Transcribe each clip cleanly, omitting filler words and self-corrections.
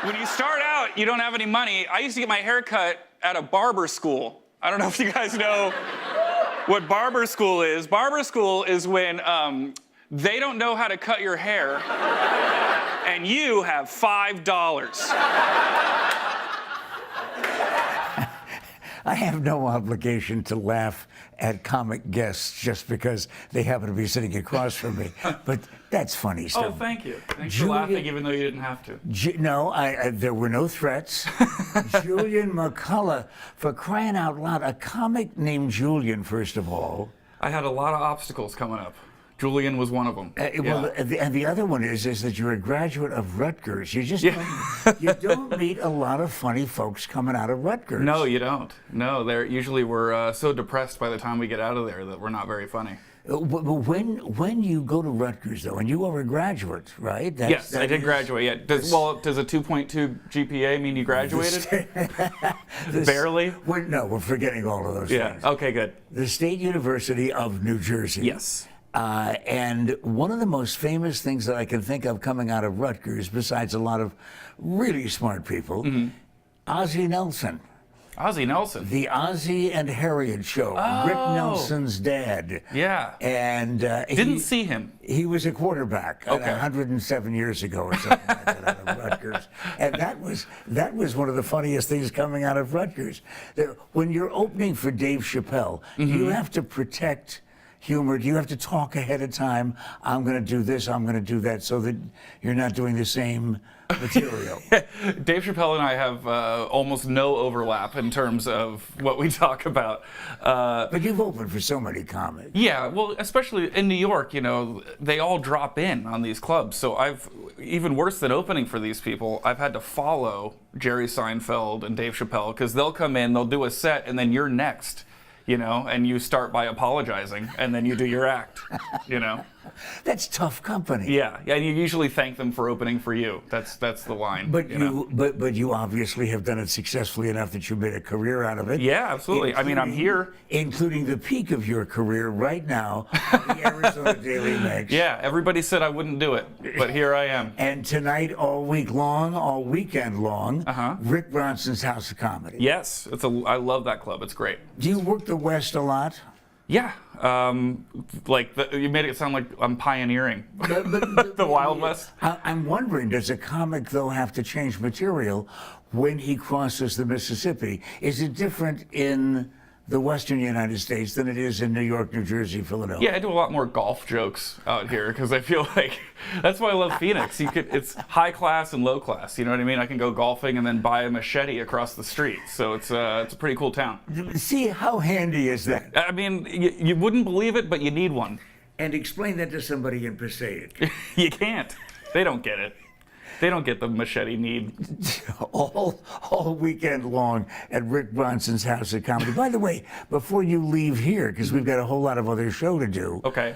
When you start out, you don't have any money. I used to get my hair cut at a barber school. I don't know if you guys know what barber school is. Barber school is when they don't know how to cut your hair and you have $5. I have no obligation to laugh at comic guests just because they happen to be sitting across from me. But that's funny stuff. Oh, thank you. Thanks for laughing even though you didn't have to. No, there were no threats. Julian McCullough, for crying out loud, a comic named Julian, first of all. I had a lot of obstacles coming up. Julian was one of them. Well, and the other one is that you're a graduate of Rutgers. You just you don't meet a lot of funny folks coming out of Rutgers. No, you don't. No, we're so depressed by the time we get out of there that we're not very funny. When you go to Rutgers, though, and you are a graduate, right? Yes, I did graduate. Yeah. Does a 2.2 GPA mean you graduated? Barely? We're forgetting all of those things. Okay, good. The State University of New Jersey. Yes. And one of the most famous things that I can think of coming out of Rutgers, besides a lot of really smart people, Ozzie Nelson. Ozzie Nelson. The Ozzie and Harriet Show. Oh. Rick Nelson's dad. Yeah. And didn't see him. He was a quarterback 107 years ago or something like that out of Rutgers. And that was one of the funniest things coming out of Rutgers. When you're opening for Dave Chappelle, you have to protect humor. Do you have to talk ahead of time? I'm going to do this, I'm going to do that, so that you're not doing the same material. Dave Chappelle and I have almost no overlap in terms of what we talk about. But you've opened for so many comics. Yeah, well, especially in New York, they all drop in on these clubs. So even worse than opening for these people, I've had to follow Jerry Seinfeld and Dave Chappelle because they'll come in, they'll do a set, and then you're next. And you start by apologizing, and then you do your act, That's tough company. Yeah, and you usually thank them for opening for you. That's the line. But you obviously have done it successfully enough that you made a career out of it. Yeah, absolutely. I'm here. Including the peak of your career right now, the Arizona Daily Mix. Yeah, everybody said I wouldn't do it, but here I am. And tonight, all weekend long, Rick Bronson's House of Comedy. Yes, I love that club. It's great. Do you work the West a lot? Yeah, you made it sound like I'm pioneering the Wild West. I'm wondering, does a comic, though, have to change material when he crosses the Mississippi? Is it different in the Western United States than it is in New York, New Jersey, Philadelphia? Yeah, I do a lot more golf jokes out here because I feel like that's why I love Phoenix. It's high class and low class. You know what I mean? I can go golfing and then buy a machete across the street. So it's a pretty cool town. See, how handy is that? I mean, you wouldn't believe it, but you need one. And explain that to somebody in Passaic. You can't. They don't get it. They don't get the machete need. All weekend long at Rick Bronson's House of Comedy. By the way, before you leave here, because we've got a whole lot of other show to do. Okay.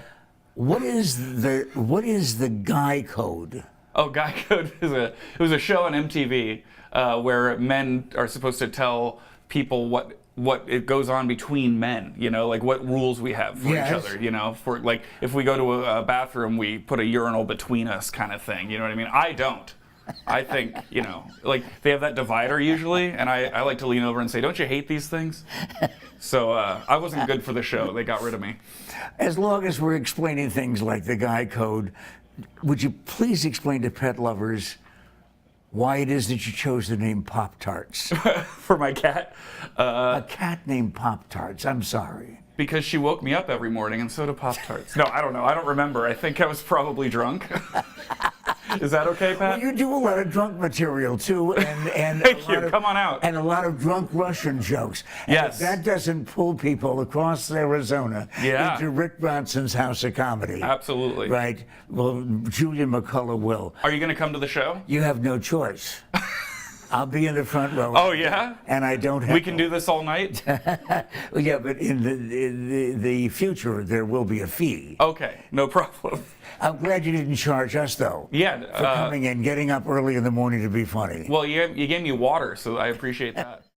What is the Guy Code? Oh, Guy Code it was a show on MTV where men are supposed to tell people what it goes on between men, like what rules we have for each other, for like if we go to a bathroom, we put a urinal between us kind of thing, you know what I mean? I don't. I think, like they have that divider usually, and I like to lean over and say, don't you hate these things? So I wasn't good for the show. They got rid of me. As long as we're explaining things like the Guy Code, would you please explain to pet lovers why it is that you chose the name Pop-Tarts? For my cat? A cat named Pop-Tarts. I'm sorry. Because she woke me up every morning, and so do Pop-Tarts. No, I don't know. I don't remember. I think I was probably drunk. Is that okay, Pat? Well, you do a lot of drunk material, too. And Thank you. Come on out. And a lot of drunk Russian jokes. And yes. If that doesn't pull people across Arizona into Rick Bronson's House of Comedy. Absolutely. Right? Well, Julian McCullough will. Are you going to come to the show? You have no choice. I'll be in the front row. Oh, yeah? And I don't have... We can do this all night? Yeah, but in the future, there will be a fee. Okay, no problem. I'm glad you didn't charge us, though. Yeah. For coming in, getting up early in the morning to be funny. Well, you gave me water, so I appreciate that.